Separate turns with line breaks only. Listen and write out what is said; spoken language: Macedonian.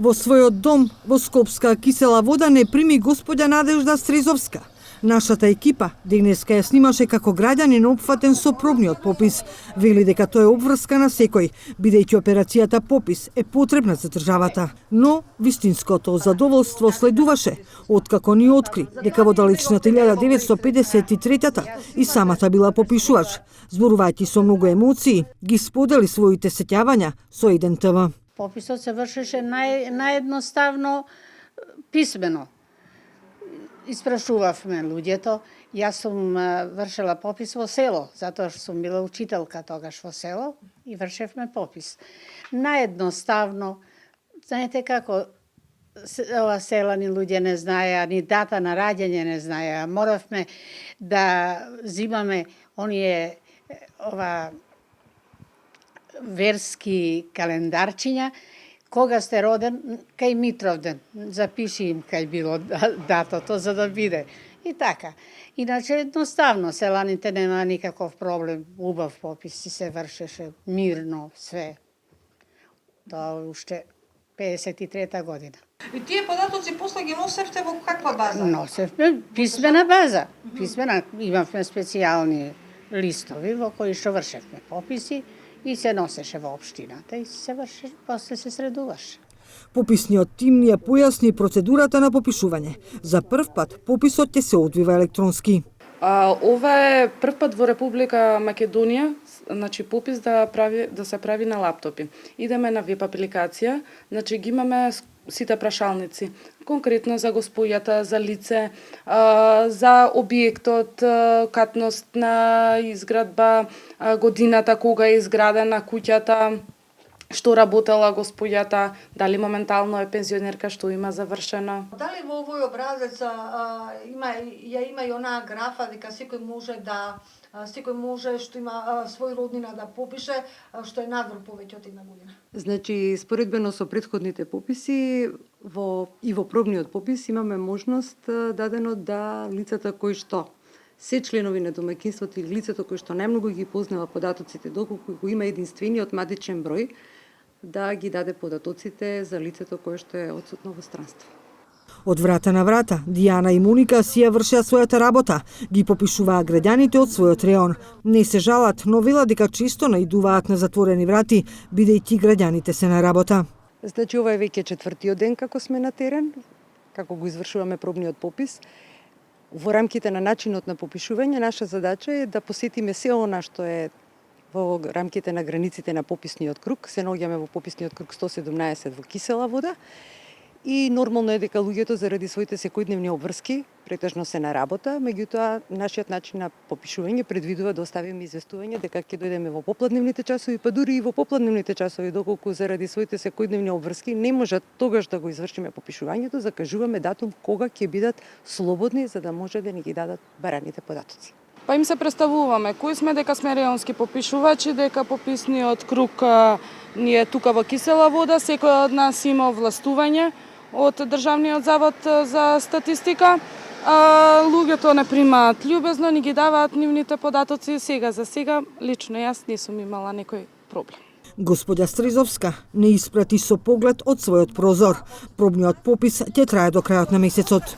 Во својот дом во Скопска кисела вода не прими господја Надежда Стрезовска. Нашата екипа денеска ја снимаше како граѓанин опфатен со пробниот попис. Вели дека тоа е обврска на секој, бидејќи операцијата попис е потребна за државата. Но вистинското задоволство следуваше, откако ни откри дека во далечната 1953-та и самата била попишувач. Зборувајќи со многу емоции, ги сподели своите сеќавања со Еден ТВ.
Пописот се вршеше наједноставно писмено. Испрашувавме луѓето. Јас сум вршела попис во село, затоа што сум била учителка тогаш во село и вршевме попис. Наједноставно, знаете како, ова селани луѓе не знаеа, ни дата на раѓање не знаеа. Моравме да зимаме оние верски календарчиња, кога сте роден, кај Митровден, запиши им кај било датото за да биде. И така. Иначе едноставно, селаните нема никаков проблем, убав попис и се вршеше мирно све. Тоа уште 53-та година.
И тие податоци после ги носевте во каква база?
Носевме писмена база. Писмена, имавме специјални листови во кои што вршевме пописи и се носеше во општината и се вршеше, после се средуваше.
Пописниот тим ни ја појасни процедурата на попишување. За прв пат пописот ќе се одвива електронски.
Ова е прв пат во Република Македонија, значи попис да се прави на лаптопи. Идеме на веб апликација, значи ги имаме сите прашалници, конкретно за господјата, за лице, за објектот, катност на изградба, годината кога е изградена куќата, што работела господјата, дали моментално е пензионерка, што има завршено.
Дали во овој образец има и онаа графа дека секој може што има свој роднина да попише, што е надвор повеќе од една година?
Значи, споредбено со претходните пописи, и во пробниот попис имаме можност дадено да лицата кои што се членови на домаќинството или лицето кој што најмногу ги познава податоците, доколку го има единствениот матичен број, да ги даде податоците за лицето кое што е отсутно во странство.
Од врата на врата, Дијана и Моника си ја вршеа својата работа, ги попишуваа граѓаните од својот реон. Не се жалат, но велат дека често наидуваат на затворени врати, бидејќи граѓаните се на работа.
Значи, ова е веќе четвртиот ден како сме на терен, како го извршуваме пробниот попис. Во рамките на начинот на попишување, наша задача е да посетиме се она што е во рамките на границите на пописниот круг. Се наоѓаме во пописниот круг 117 во кисела вода. И нормално е дека луѓето заради своите секојдневни обврски претежно се на работа, меѓутоа нашиот начин на попишување предвидува да оставиме известување дека ќе дојдеме во попладневните часови, па дури и во попладневните часови, доколку заради своите секојдневни обврски не можат тогаш да го извршиме попишувањето, закажуваме датум кога ќе бидат слободни за да може да ни ги дадат бараните податоци.
Па им се представуваме кои сме, дека сме реонски попишувачи, дека пописниот круг ни е тука во кисела вода, секој од нас има овластување од Државниот завод за статистика. Луѓето не примаат љубезно, ни ги даваат нивните податоци. За сега, лично јас не сум имала некој проблем.
Господја Стрезовска не испрати со поглед од својот прозор. Пробниот попис ќе трае до крајот на месецот.